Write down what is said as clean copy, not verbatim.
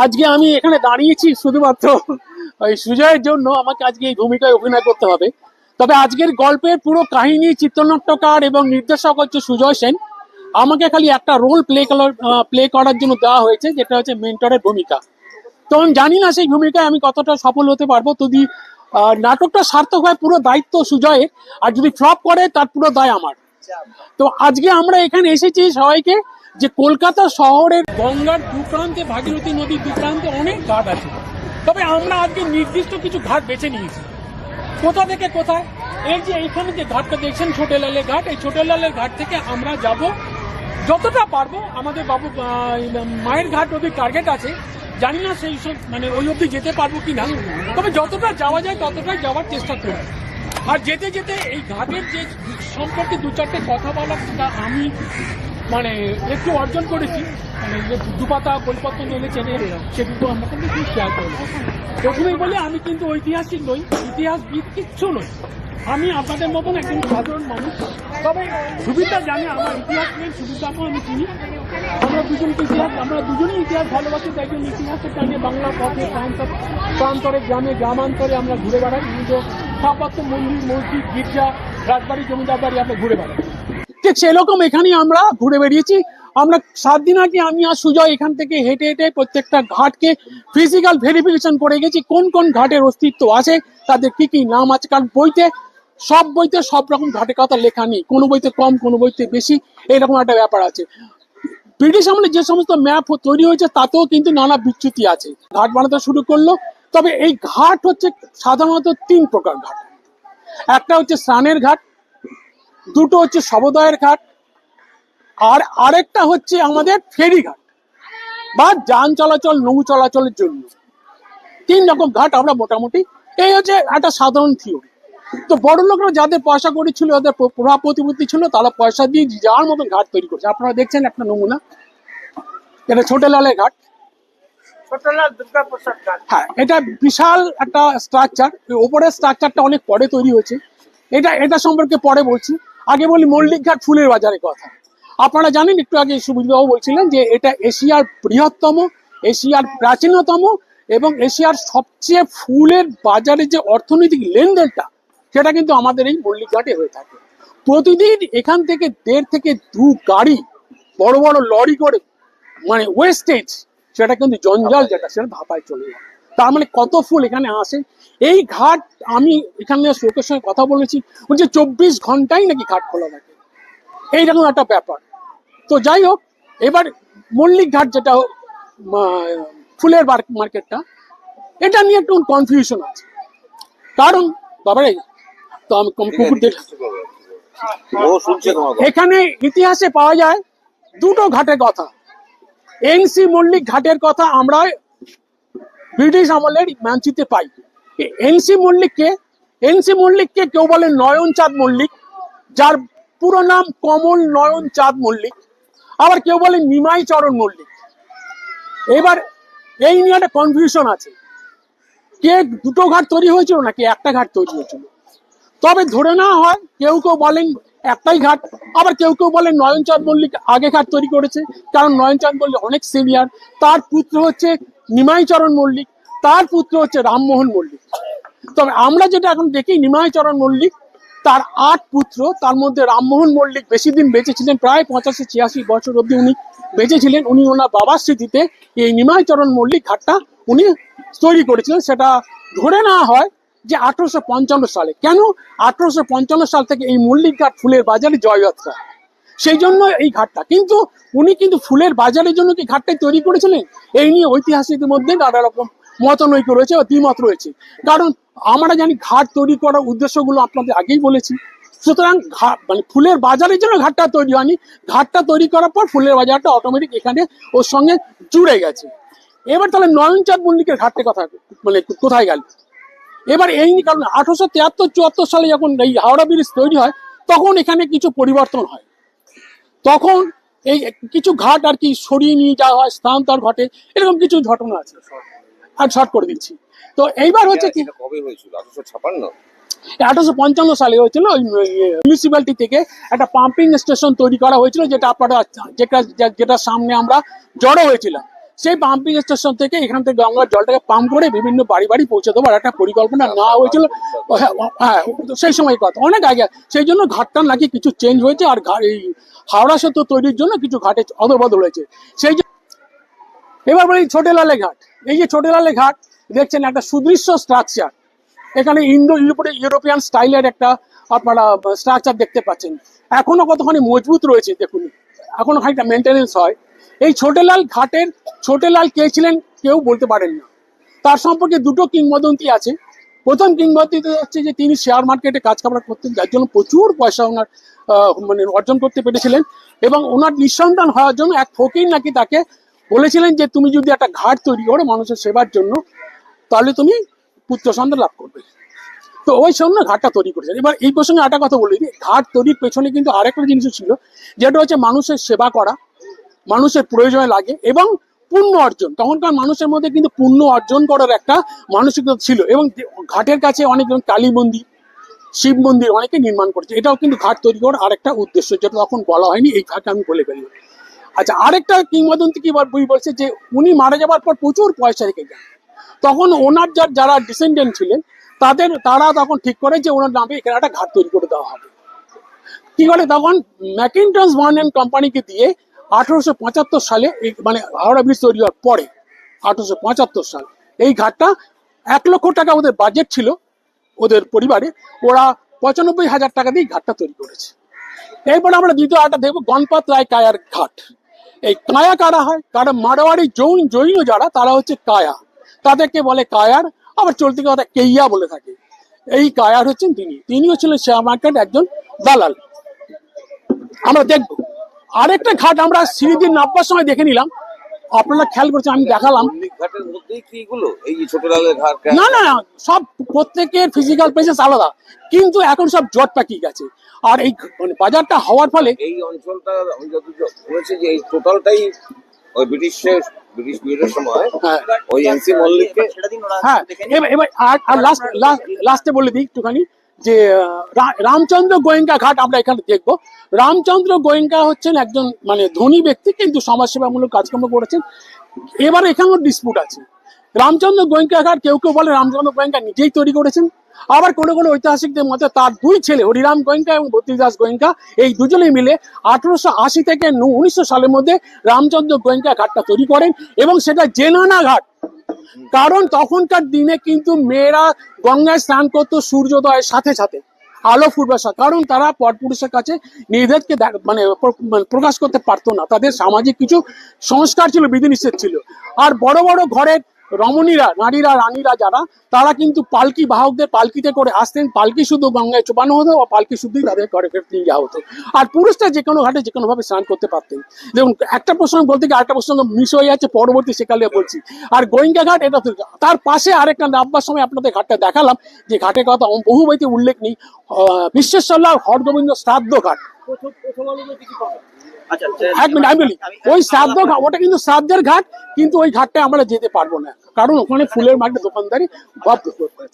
আজকে আমি এখানে দাঁড়িয়েছি শুধুমাত্র ওই সুজয়ের জন্য। আমাকে আজকে এই ভূমিকায় অভিনয় করতে হবে। তবে আজকের গল্পের পুরো কাহিনী, চিত্রনাট্যকার এবং নির্দেশক হচ্ছে সুজয় সেন। আমাকে খালি একটা রোল প্লে করার জন্য দেওয়া হয়েছে, যেটা হচ্ছে মেন্টরের ভূমিকা। তো আমি জানি না সেই ভূমিকায় আমি কতটা সফল হতে পারবো। যদি নাটকটা সার্থক হয় পুরো দায়িত্ব সুজয়ের, আর যদি ফ্লপ করে তার পুরো দায় আমার। তো আজকে আমরা এখানে এসেছি সবাইকে, যে কলকাতা শহরের গঙ্গার দু প্রান্তে, ভাগীরথী নদীর দু প্রান্তে অনেক ঘাট আছে। তবে আমরা আজকে নির্দিষ্ট কিছু ঘাট বেছে নিয়েছি। কোথা থেকে কোথায়? এই যে এইখানে যে ঘাটটা দেখছেন, ছোটলালের ঘাট, এই ছোটলালের ঘাট থেকে আমরা যাব যতটা পারবো। আমাদের বাবু মায়ের ঘাট অব্দি টার্গেট আছে, জানি না সেই সব মানে ওই অব্দি যেতে পারবো কিনা, তবে যতটা যাওয়া যায় ততটাই যাওয়ার চেষ্টা করব। আর যেতে যেতে এই ঘাটের যে সম্পর্কে দু চারটে কথা বলার, সেটা আমি মানে একটু অর্জন করেছি, মানে যে দুপাতা বইপত্র মেলেছেন সেগুলো আমরা কিন্তু একটু শেয়ার করবো। প্রথমেই বলে, আমি কিন্তু ঐতিহাসিক নই, ইতিহাসবিদ কিচ্ছু নই। আমি আপনাদের মতন একজন সাধারণ মানুষ। তবে সুবিধা জানি, আমার ইতিহাস নেই, সুবিধাকেও আমি চিনি। আমরা দুজনেই ইতিহাস ভালোবাসি। তাই জন্য ইতিহাসের টানে বাংলা পথে প্রান্তরে, গ্রামে গ্রামান্তরে আমরা ঘুরে বেড়াই। বিভিন্ন স্থাপত্য, মন্দির, মসজিদ, গির্জা, রাজবাড়ি, জমিদার বাড়ি আমরা ঘুরে বেড়াই। ঠিক সেরকম এখানেই আমরা ঘুরে বেরিয়েছি। আমরা 7 দিন আগে আমি আর সুজয় এখান থেকে হেঁটে হেঁটে প্রত্যেকটা ঘাটকে ফিজিক্যাল ভেরিফিকেশন করে গেছি, কোন কোন ঘাটের অস্তিত্ব আছে, তাদের কি কি নাম আছে। কারণ সব বইতে সব রকম ঘাটের কথা লেখা নেই, কোনো বইতে কম, কোনো বইতে বেশি, এরকম একটা ব্যাপার আছে। ব্রিটিশ আমলে যে সমস্ত ম্যাপ তৈরি হয়েছে তাতেও কিন্তু নানা বিচ্যুতি আছে। ঘাট বানাতে শুরু করলো। তবে এই ঘাট হচ্ছে সাধারণত 3 প্রকার ঘাট। একটা হচ্ছে স্নানের ঘাট, দুটো হচ্ছে শবোদয়ের ঘাট, আর আরেকটা হচ্ছে আমাদের ফেরি ঘাট বা যান চলাচল, নৌ চলাচলের জন্য। 3 রকম ঘাট আমরা মোটামুটি, এই হচ্ছে একটা সাধারণ থিওরি। তো বড় লোকরা যাদের পয়সা করি ছিল, যাদের প্রভাব প্রতিপত্তি ছিল, তারা পয়সা দিয়ে যার মতন ঘাট তৈরি করছে। আপনারা দেখছেন একটা নমুনা, এটা ছোটলালের ঘাট। হ্যাঁ, এটা বিশাল একটা স্ট্রাকচার। ওপরের স্ট্রাকচারটা অনেক পরে তৈরি হয়েছে। এটা সম্পর্কে পরে বলছি। আগে বলি মল্লিক ঘাট ফুলের বাজারের কথা। আপনারা জানেন, একটু আগে সুবিধাবাবু বলছিলেন যে এটা এশিয়ার বৃহত্তম, এশিয়ার প্রাচীনতম এবং এশিয়ার সবচেয়ে ফুলের বাজারে যে অর্থনৈতিক লেনদেনটা, সেটা কিন্তু আমাদের এই মল্লিক ঘাটে হয়ে থাকে। প্রতিদিন এখান থেকে 1.5 থেকে 2 গাড়ি বড় বড় লরি করে, মানে ওয়েস্টেজ, সেটা কিন্তু জঞ্জাল যেটা, সেটা ধাপায় চলে যায়। তার মানে কত ফুল এখানে আসে। এই ঘাট, আমি এখানে লোকের সঙ্গে কথা বলেছি, বলছে 24 ঘন্টাই নাকি ঘাট খোলা থাকে, এইরকম একটা ব্যাপার। তো যাই হোক, এবার মল্লিক ঘাট যেটা ফুলের মার্কেটটা, এটা নিয়ে একটু কনফিউশন আছে। কারণ বাবারে, তো আমি কুকুর দেখ, এখানে ইতিহাসে পাওয়া যায় 2টো ঘাটের কথা। এনসি মল্লিক ঘাটের কথা আমরা ব্রিটিশ আমলের ম্যানচিত্রে পাই। এনসি মল্লিককে কেউ বলে নয়নচাঁদ মল্লিক, যার পুরো নাম কমল নয়ন চাঁদ মল্লিক। আবার কেউ বলে নিমাই চরণ মল্লিক। এবার এই নিয়ে একটা কনফিউশন আছে, কে 2টো ঘাট তৈরি হয়েছিল নাকি একটা ঘাট তৈরি হয়েছিল। তবে ধরে নেওয়া হয়, কেউ কেউ বলেন একটাই ঘাট, আবার কেউ কেউ বলেন নয়নচাঁদ মল্লিক আগে ঘাট তৈরি করেছে, কারণ নয়নচাঁদ মল্লিক অনেক সিনিয়র। তার পুত্র হচ্ছে নিমাই চরণ মল্লিক, তার পুত্র হচ্ছে রামমোহন মল্লিক। তবে আমরা যেটা এখন দেখি, নিমাই চরণ মল্লিক, তার 8 পুত্র, তার মধ্যে রামমোহন মল্লিক বেশি দিন বেঁচে ছিলেন, প্রায় 85-86 বছর অব্দি উনি বেঁচে ছিলেন। উনি ওনার বাবার স্মৃতিতে এই নিমাই চরণ মল্লিক ঘাটটা উনি তৈরি করেছিলেন। সেটা ধরে নেওয়া হয় যে 1855 সালে। কেন 1855 সাল থেকে এই মল্লিক ঘাট ফুলের বাজারে জয়যাত্রা, সেই জন্য এই ঘাটটা। কিন্তু উনি কিন্তু ফুলের বাজারের জন্য কি ঘাটটাই তৈরি করেছিলেন, এই নিয়ে ঐতিহাসিকদের মধ্যে নানা রকম মতানৈক্য রয়েছে বা দ্বিমত রয়েছে। কারণ আমরা জানি ঘাট তৈরি করার উদ্দেশ্যগুলো আপনাদের আগেই বলেছি। সুতরাং মানে ফুলের বাজারের জন্য ঘাটটা তৈরি হয়নি, ঘাটটা তৈরি করার পর ফুলের বাজারটা অটোমেটিক এখানে ওর সঙ্গে জুড়ে গেছে। এবার তাহলে নয়নচাঁদ মল্লিকের ঘাটের কথা মানে কোথায় গেল? এবার এই কারণ 1873-74 সালে যখন এই হাওড়া ব্রিজ তৈরি হয়, তখন এখানে কিছু পরিবর্তন হয়। তখন এই কিছু ঘাট আর কি সরিয়ে নিয়ে যাওয়া হয়, স্থানান্তর ঘটে, এরকম কিছু ঘটনা আছে। আর শর্ট করে দিচ্ছি। তো এইবার হচ্ছে কি, কবে হয়েছিল? 1856 1855 সালে হয়েছিল। মিউনিসিপ্যালিটি থেকে একটা পাম্পিং স্টেশন তৈরি করা হয়েছিল, যেটা আপনারা যেটার সামনে আমরা জড়ো হয়েছিলাম। সেই পাম্পিং স্টেশন থেকে এখান থেকে গঙ্গার জলটাকে পাম্প করে বিভিন্ন বাড়ি বাড়ি পৌঁছে দেওয়ার একটা পরিকল্পনা নেওয়া হয়েছিল। হ্যাঁ, সেই সময় কথা অনেক আগে, সেই জন্য ঘাটটা নাকি কিছু চেঞ্জ হয়েছে, আর এই হাওড়া সেতু তৈরির জন্য কিছু ঘাটে অদলবদল হয়েছে। সেই এবার বলি ছোটেলালে ঘাট। এই যে ছোটেলালে ঘাট দেখছেন, একটা সুদৃশ্য স্ট্রাকচার, এখানে ইউরোপিয়ান স্টাইলের একটা আপনারা স্ট্রাকচার দেখতে পাচ্ছেন, এখনো কতখানি মজবুত রয়েছে দেখুন, এখনো খানিকটা মেনটেনেন্স হয়। এই ছোটেলাল কে ছিলেন কেউ বলতে পারেন না। তার সম্পর্কে দুটো কিংবদন্তি আছে। প্রথম কিংবদন্তি হচ্ছে যে তিনি শেয়ার মার্কেটে কাজ কারবার করতেন, যার জন্য প্রচুর পয়সা ওনার মানে অর্জন করতে পেরেছিলেন, এবং ওনার নিঃসন্তান হওয়ার জন্য এক ফকির নাকি তাকে বলেছিলেন যে তুমি যদি একটা ঘাট তৈরি করো মানুষের সেবার জন্য, তাহলে তুমি পুত্র সন্তান লাভ করবে। তো ওই জন্য ঘাটটা তৈরি করেছেন। এবার এই প্রসঙ্গে একটা কথা বলি, ঘাট তৈরির পেছনে কিন্তু আরেকটা জিনিস ছিল, যেটা হচ্ছে মানুষের সেবা করা, মানুষের প্রয়োজনে লাগে, এবং পুণ্য অর্জন। তখনকার মানুষের মধ্যে কিন্তু পুণ্য অর্জন করার একটা মানসিকতা ছিল, এবং ঘাটের কাছে অনেক কালী মন্দির, শিব মন্দির অনেকে নির্মাণ করেছে। এটাও কিন্তু ঘাট তৈরি করার আরেকটা উদ্দেশ্য, যেটা তখন বলা হয়নি, এই ঘাটে আমি বলে ফেলি। আচ্ছা, আরেকটা কিংবদন্তি কি বই বলছে যে উনি মারা যাবার পর প্রচুর পয়সা রেখে যান, তখন ওনার যারা ডিসেন্ডেন্ট ছিলেন তারা তখন ঠিক করে যে ওনার নামে এখানে একটা ঘাট তৈরি করে দেওয়া হবে। কি করে, তখন ম্যাকিন্টস বার্ন অ্যান্ড কোম্পানিকে দিয়ে 1875 সালে, মানে হাওড়া ব্রিজ তৈরি হওয়ার পরে 1875 সাল, এই ঘাটটা 1 লক্ষ টাকা ওদের বাজেট ছিল ওদের পরিবারে, ওরা 95,000 টাকা দিয়ে ঘাটটা তৈরি করেছে। এরপরে আমরা দ্বিতীয় আটা দেখবো গণপত রায় কায়ার ঘাট। এই কায়া কারা হয়, কারণ মারোয়ারি জৈন যারা, তারা হচ্ছে কায়া, তাদেরকে বলে কায়ার, আবার চলতি কথা কেইয়া বলে থাকে। এই কায়ার হচ্ছেন তিনি হচ্ছিলেন শেয়ার মার্কেট একজন দালাল। আমরা দেখবো আরেকটা ঘাট আমরা সিঁড়ি নামবার সময় দেখে নিলাম, আপনারা খেয়াল করছেন, আমি দেখালাম। না না, সব প্রত্যেকের ফিজিক্যাল প্রেজেন্স আলাদা, কিন্তু এখন সব জট পাকিয়ে গেছে। আর এই মানে বাজারটা হওয়ার ফলে এই অঞ্চলটা হয়েছে যে এই টোটালটাই ওই ব্রিটিশ পিরিয়ডের সময় ওই এনসি মল্লিককে। হ্যাঁ, এবার আর লাস্টে বলে দিই একটুখানি যে রামচন্দ্র গোয়েঙ্কা ঘাট আমরা এখানে দেখবো। রামচন্দ্র গোয়েঙ্কা হচ্ছেন একজন মানে ধনী ব্যক্তি, কিন্তু সমাজসেবামূলক কাজকর্ম করেছেন। এবার এখানেও ডিসপুট আছে। রামচন্দ্র গোয়েঙ্কা ঘাট কেউ কেউ বলে রামচন্দ্র গোয়েঙ্কা নিজেই তৈরি করেছেন, আবার কোনো কোনো ঐতিহাসিকদের মতে তার দুই ছেলে হরিরাম গোয়েঙ্কা এবং ভর্তৃদাস গোয়েঙ্কা, এই দুজনেই মিলে 1880 থেকে 1900 সালের মধ্যে রামচন্দ্র গোয়েঙ্কা ঘাটটা তৈরি করেন, এবং সেটা জেনানা ঘাট। কারণ তখনকার দিনে কিন্তু মেয়েরা গঙ্গায় স্নান করতো সূর্যোদয়ের সাথে সাথে, আলো ফুটবার সাথে, কারণ তারা পরপুরুষের কাছে নিজেদেরকে মানে প্রকাশ করতে পারতো না, তাদের সামাজিক কিছু সংস্কার ছিল, বিধিনিষেধ ছিল। আর বড় বড় ঘরের রমণীরা, নারীরা, রানীরা যারা, তারা কিন্তু পালকি বাহকদের পালকিতে করে আসতেন, পালকি শুধু গঙ্গায় চোপানো হতো, বা পালকি শুধুই তাদের ঘরে ফেরত নিয়ে যাওয়া হতো। আর পুরুষরা যে কোনো ঘাটে যে কোনো ভাবে স্নান করতে পারতেন। দেখুন, একটা প্রসঙ্গ বলতে গিয়ে আরেকটা প্রসঙ্গ মিস হয়ে যাচ্ছে, পরবর্তী সেকালে বলছি। আর গোয়েঙ্কা ঘাট এটা, তার পাশে আরেকটা নামবার সময় আপনাদের ঘাটটা দেখালাম, যে ঘাটের কথা বহু বইতে উল্লেখ নেই, বিশ্বেশ্বরলাল হরগোবিন্দ শ্রাদ্ধ ঘাট। এক মিনিট আমি বলি, ওই শ্রাদ্ধ ঘাট, ওটা কিন্তু শ্রাদ্ধের ঘাট, কিন্তু ওই ঘাটটা আমরা যেতে পারবো না, কারণ ওখানে ফুলের মার্কেট দোকানদারি